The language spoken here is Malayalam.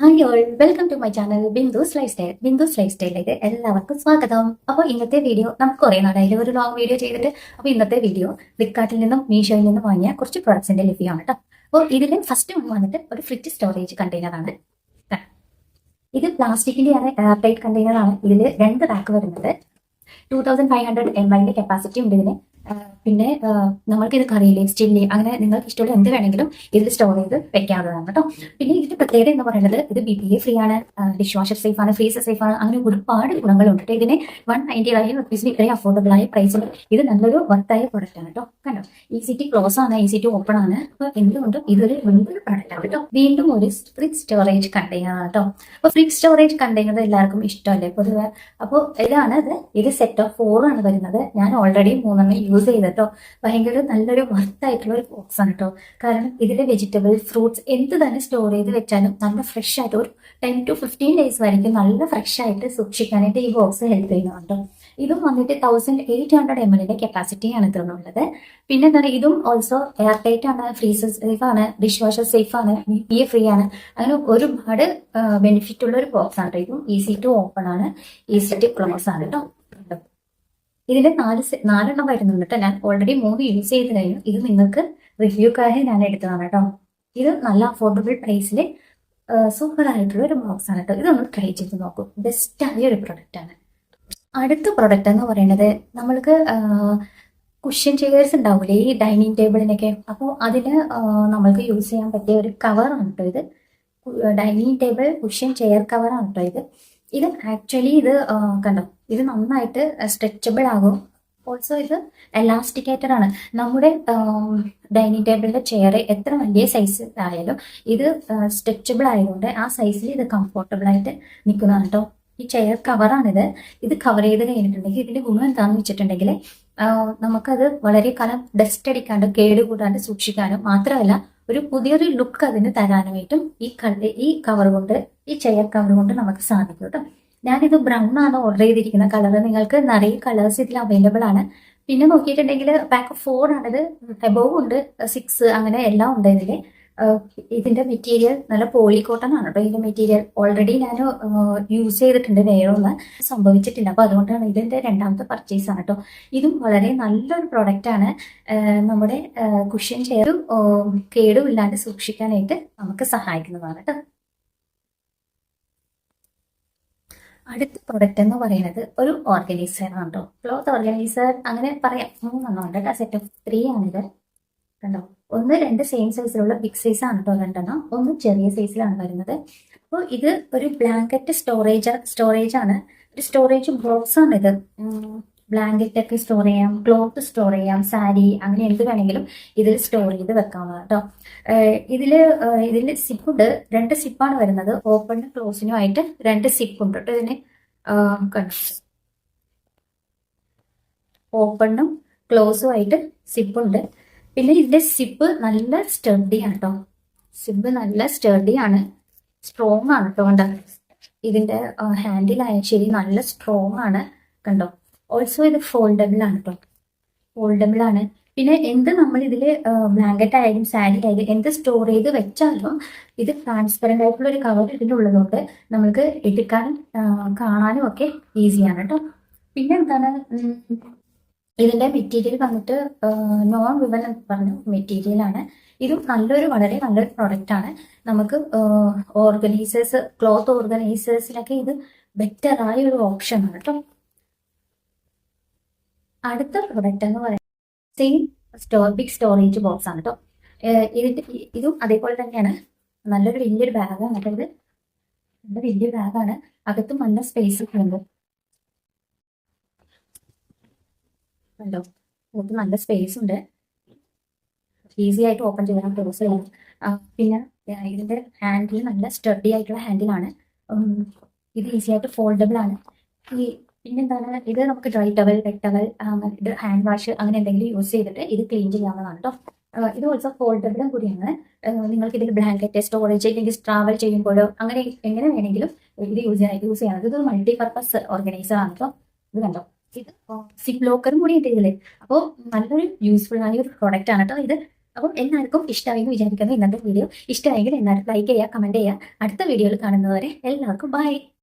Hi all, welcome to my channel Bindu's lifestyle. Bindu's life സ്റ്റൈലിലേക്ക് എല്ലാവർക്കും സ്വാഗതം. അപ്പോൾ ഇന്നത്തെ വീഡിയോ നമുക്ക് കുറേ നാളായാലും ഒരു ലോങ് വീഡിയോ ചെയ്തിട്ട്. അപ്പോൾ ഇന്നത്തെ വീഡിയോ ഫ്ലിപ്കാർട്ടിൽ നിന്നും മീഷോയിൽ നിന്നും വാങ്ങിയ കുറച്ച് പ്രൊഡക്ട്സിന്റെ റിവ്യൂ ആണ് കേട്ടോ. അപ്പോൾ ഇതിൽ ഫസ്റ്റ് വന്നിട്ട് ഒരു ഫ്രിഡ്ജ് സ്റ്റോറേജ് കണ്ടെയ്നർ ആണ്. ഇത് പ്ലാസ്റ്റിക്കിന്റെ ആണ്, എയർ ടൈറ്റ് കണ്ടെയ്നർ ആണ്. ഇതിൽ 2 റാക്ക് വരുന്നത്. 2500 ml കപ്പാസിറ്റി ഉണ്ട് ഇതിന്. പിന്നെ നമ്മൾക്ക് ഇത് കറിയില്ലേ, സ്റ്റില്ലേ, അങ്ങനെ നിങ്ങൾക്ക് ഇഷ്ടമുള്ള എന്ത് വേണമെങ്കിലും ഇതിൽ സ്റ്റോർ ചെയ്ത് വെക്കാവുന്നതാണ് കേട്ടോ. പിന്നെ ഇതിന്റെ പ്രത്യേകത എന്ന് പറയുന്നത് ഇത് BPA ഫ്രീ ആണ്, ഡിഷ് വാഷർ സേഫ് ആണ്, ഫ്രീസർ സേഫ് ആണ്, അങ്ങനെ ഒരുപാട് ഗുണങ്ങളുണ്ട്. ഇതിന് 199 റുപ്പീസിന് ഇത്രയും അഫോർഡബിൾ ആയ പ്രൈസിൽ ഇത് നല്ലൊരു വർത്തായ പ്രൊഡക്റ്റ് ആണ് കേട്ടോ. കണ്ടോ, ഈസി ടു ക്ലോസ് ആണ്, ഈസി ടു ഓപ്പൺ ആണ്. അപ്പൊ എന്തുകൊണ്ടും ഇതൊരു വലിയൊരു പ്രൊഡക്റ്റ് ആണ് കേട്ടോ. വീണ്ടും ഒരു ഫ്രിഡ്ജ് സ്റ്റോറേജ് കണ്ടെയ്നർ ആണ് കേട്ടോ. അപ്പൊ ഫ്രിഡ്ജ് സ്റ്റോറേജ് കണ്ടെയ്നർ എല്ലാവർക്കും ഇഷ്ടമല്ലേ പൊതുവെ. അപ്പോൾ ഇതാണ് ഇത് സെറ്റ് ഓഫ് 4 ആണ് വരുന്നത്. ഞാൻ ഓൾറെഡി 3 യൂസ് ചെയ്തിട്ടോ. ഭയങ്കര നല്ലൊരു വർത്തായിട്ടുള്ള ഒരു ബോക്സ് ആണ് കേട്ടോ. കാരണം ഇതിലെ വെജിറ്റബിൾ, ഫ്രൂട്ട്സ് എന്ത് തന്നെ സ്റ്റോർ ചെയ്ത് വെച്ചാലും നല്ല ഫ്രഷ് ആയിട്ട് ഒരു 10 to 15 ഡേയ്സ് വരെയും നല്ല ഫ്രഷ് ആയിട്ട് സൂക്ഷിക്കാനായിട്ട് ഈ ബോക്സ് ഹെൽപ്പ് ചെയ്യുന്നുണ്ടോ. ഇതും വന്നിട്ട് 1800 ml കപ്പാസിറ്റി ആണ് ഇതിനുള്ളത്. പിന്നെ എന്താണ്, ഇതും ഓൾസോ എയർ ടൈറ്റ് ആണ്, ഫ്രീസർ സേഫ് ആണ്, ഡിഷ് വാഷർ സേഫ് ആണ്, BPA ഫ്രീ ആണ്. അങ്ങനെ ഒരുപാട് ബെനിഫിറ്റ് ഉള്ള ഒരു ബോക്സ് ആണ്. ഇതും ഈസി ടു ഓപ്പൺ ആണ്, ഈസി ടു ക്ലോസ് ആണ് കേട്ടോ. ഇതിന്റെ 4 വരുന്നുണ്ട് കേട്ടോ. ഞാൻ ഓൾറെഡി 3 യൂസ് ചെയ്ത് കഴിഞ്ഞു. ഇത് നിങ്ങൾക്ക് റിവ്യൂക്കായി ഞാൻ എടുത്തതാണ് കേട്ടോ. ഇത് നല്ല അഫോർഡബിൾ പ്രൈസിൽ സൂപ്പർ ആയിട്ടുള്ള ഒരു ബോക്സ് ആണ് കേട്ടോ. ഇതൊന്ന് ട്രൈ ചെയ്ത് നോക്കൂ. ബെസ്റ്റ് ആയ ഒരു പ്രൊഡക്റ്റ് ആണ്. അടുത്ത പ്രൊഡക്റ്റ് എന്ന് പറയുന്നത് നമ്മൾക്ക് കുഷ്യൻ ചെയേഴ്സ് ഉണ്ടാവില്ലേ ഈ ഡൈനിങ് ടേബിളിനൊക്കെ. അപ്പോൾ അതിന് നമ്മൾക്ക് യൂസ് ചെയ്യാൻ പറ്റിയ ഒരു കവറാണ് കേട്ടോ ഇത്. ഡൈനിങ് ടേബിൾ കുഷ്യൻ ചെയർ കവറാണ് കേട്ടോ ഇത് ആക്ച്വലി ഇത് കണ്ടോ, ഇത് നന്നായിട്ട് സ്ട്രെച്ചബിൾ ആകും. ഓൾസോ ഇത് എലാസ്റ്റിക്കേറ്റഡ് ആണ്. നമ്മുടെ ഡൈനിങ് ടേബിളിന്റെ ചെയർ എത്ര വലിയ സൈസ് ആയാലും ഇത് സ്ട്രെച്ചബിൾ ആയതുകൊണ്ട് ആ സൈസിൽ ഇത് കംഫർട്ടബിൾ ആയിട്ട് നിൽക്കുന്നതാണ് കേട്ടോ. ഈ ചെയർ കവറാണിത്. ഇത് കവർ ചെയ്ത് കഴിഞ്ഞിട്ടുണ്ടെങ്കിൽ ഇതിന്റെ ഗുണം എന്താണെന്ന് വെച്ചിട്ടുണ്ടെങ്കിൽ നമുക്കത് വളരെ കാലം ഡസ്റ്റ് അടിക്കാണ്ട് കേടുകൂടാണ്ട് സൂക്ഷിക്കാനും മാത്രമല്ല ഒരു പുതിയൊരു ലുക്ക് അതിന് തരാനുമായിട്ടും ഈ കവർ കൊണ്ട്, ഈ ചെയർ കവർ കൊണ്ട് നമുക്ക് സാധിക്കും കേട്ടോ. ഞാനിത് ബ്രൗൺ ആണ് ഓർഡർ ചെയ്തിരിക്കുന്ന കളർ. നിങ്ങൾക്ക് നിറയെ കളേഴ്സ് ഇതിൽ അവൈലബിൾ ആണ്. പിന്നെ നോക്കിയിട്ടുണ്ടെങ്കിൽ പാക്ക് ഓഫ് 4 ആണിത്. എബോവ് ഉണ്ട്, 6 അങ്ങനെ എല്ലാം ഉണ്ട് ഇതില്. ഇതിന്റെ മെറ്റീരിയൽ നല്ല പോളി കോട്ടൺ ആണ് കേട്ടോ. ഇതിന്റെ മെറ്റീരിയൽ ഓൾറെഡി ഞാൻ യൂസ് ചെയ്തിട്ടുണ്ട്, വേറൊന്നും സംഭവിച്ചിട്ടില്ല. അപ്പൊ അതുകൊണ്ടാണ് ഇതിന്റെ 2ാമത്തെ പർച്ചേസ് ആണ് കേട്ടോ. ഇതും വളരെ നല്ലൊരു പ്രൊഡക്റ്റ് ആണ്. നമ്മുടെ കുഷ്യൻ ചെയർ കേടുമില്ലാണ്ട് സൂക്ഷിക്കാനായിട്ട് നമുക്ക് സഹായിക്കുന്നതാണ് കേട്ടോ. അടുത്ത പ്രൊഡക്റ്റ് എന്ന് പറയുന്നത് ഒരു ഓർഗനൈസർ ആണ് കേട്ടോ. ക്ലോത്ത് ഓർഗനൈസർ അങ്ങനെ പറയാം. 3 ഉണ്ട് കേട്ടോ. സെറ്റ് ഓഫ് 3 ആണിത്. കണ്ടോ, 1, 2 സെയിം സൈസിലുള്ള ബിഗ് സൈസ് ആണ് കേട്ടോ. 2 ഒന്ന് ചെറിയ സൈസിലാണ് വരുന്നത്. അപ്പോൾ ഇത് ഒരു ബ്ലാങ്കറ്റ് സ്റ്റോറേജ് ആണ്. ഒരു സ്റ്റോറേജ് ബോക്സ് ആണ് ഇത്. ബ്ലാങ്കറ്റ് ഒക്കെ സ്റ്റോർ ചെയ്യാം, ക്ലോത്ത് സ്റ്റോർ ചെയ്യാം, സാരി, അങ്ങനെ എന്ത് വേണമെങ്കിലും ഇതിൽ സ്റ്റോർ ചെയ്ത് വെക്കാവുന്നതാണ് കേട്ടോ. ഇതില് സിപ്പുണ്ട്. 2 സിപ്പാണ് വരുന്നത്. ഓപ്പണിനും ക്ലോസിനും ആയിട്ട് 2 സിപ്പ് ഉണ്ട് കേട്ടോ ഇതിന്. ഓപ്പണിനും ക്ലോസും ആയിട്ട് സിപ്പുണ്ട്. പിന്നെ ഇതിന്റെ സിപ്പ് നല്ല സ്റ്റഡി ആണ് കേട്ടോ. സിപ്പ് നല്ല സ്റ്റഡി ആണ്, സ്ട്രോങ് ആണ് കേട്ടോ. കണ്ടോ, ഇതിന്റെ ഹാൻഡിലായാലും ശരി നല്ല സ്ട്രോങ് ആണ്. കണ്ടോ, ഓൾസോ ഇത് ഫോൾഡബിൾ ആണ് കേട്ടോ. ഫോൾഡബിൾ ആണ്. പിന്നെ എന്ത് നമ്മൾ ഇതിൽ ബ്ലാങ്കറ്റ് ആയാലും സാരി ആയാലും എന്ത് സ്റ്റോർ ചെയ്ത് വെച്ചാലും ഇത് ട്രാൻസ്പെറൻ്റ് ആയിട്ടുള്ള ഒരു കവർ ഇതിൻ്റെ ഉള്ളതുകൊണ്ട് നമ്മൾക്ക് എടുക്കാനും കാണാനും ഒക്കെ ഈസിയാണ് കേട്ടോ. പിന്നെ എന്താണ്, ഇതിന്റെ മെറ്റീരിയൽ വന്നിട്ട് നോൺ വിവൽ എന്ന് പറഞ്ഞ മെറ്റീരിയലാണ്. ഇതും വളരെ നല്ലൊരു പ്രൊഡക്റ്റ് ആണ്. നമുക്ക് ഓർഗനൈസേഴ്സ്, ക്ലോത്ത് ഓർഗനൈസേഴ്സിനൊക്കെ ഇത് ബെറ്റർ ആയ ഒരു ഓപ്ഷൻ ആണ് കേട്ടോ. അടുത്ത പ്രൊഡക്റ്റ് എന്ന് പറയുന്നത് സെയിം ബിഗ് സ്റ്റോറേജ് ബോക്സ് ആണ് കേട്ടോ. ഇതും അതേപോലെ തന്നെയാണ്. നല്ലൊരു വലിയൊരു ബാഗാണ് കേട്ടോ. ഇത് നല്ല വലിയൊരു ബാഗാണ്. അകത്തും നല്ല സ്പേസ് ഉണ്ട്. കണ്ടോ, അകത്ത് നല്ല സ്പേസ് ഉണ്ട്. ഈസി ആയിട്ട് ഓപ്പൺ ചെയ്യാൻ, ക്ലോസ് ചെയ്യാം. പിന്നെ ഇതിന്റെ ഹാൻഡിൽ നല്ല സ്റ്റഡി ആയിട്ടുള്ള ഹാൻഡിലാണ്. ഇത് ഈസി ആയിട്ട് ഫോൾഡബിൾ ആണ്. പിന്നെന്താണ്, ഇത് നമുക്ക് ഡ്രൈ ടവൽ, വെറ്റ് ടവൽ, ഇത് ഹാൻഡ് വാഷ് അങ്ങനെ എന്തെങ്കിലും യൂസ് ചെയ്തിട്ട് ഇത് ക്ലീൻ ചെയ്യാവുന്നതാണ് കേട്ടോ. ഇത് ഓൾസോ ഫോൾഡബിളും കൂടിയാണ്. നിങ്ങൾക്ക് ഇതിൽ ബ്ലാങ്കറ്റ് സ്റ്റോറേജ് അല്ലെങ്കിൽ ട്രാവൽ ചെയ്യുമ്പോഴോ അങ്ങനെ എങ്ങനെ വേണമെങ്കിലും ഇത് യൂസ് ചെയ്യാം. ഇത് മൾട്ടിപർപ്പസ് ഓർഗനൈസർ ആണ് കേട്ടോ. ഇത് കണ്ടോ, ഇത് സിപ്പ് ലോക്കറും കൂടി ഉണ്ട് ഇതില്. അപ്പോൾ നല്ലൊരു യൂസ്ഫുൾ ആയ ഒരു പ്രൊഡക്റ്റ് ആണ് കേട്ടോ ഇത്. അപ്പം എല്ലാവർക്കും ഇഷ്ടമായി എന്ന് വിചാരിക്കുന്നു ഇന്നത്തെ വീഡിയോ. ഇഷ്ടമായെങ്കിൽ എല്ലാവരും ലൈക്ക് ചെയ്യുക, കമന്റ് ചെയ്യുക. അടുത്ത വീഡിയോയിൽ കാണുന്നതുവരെ എല്ലാവർക്കും ബൈ.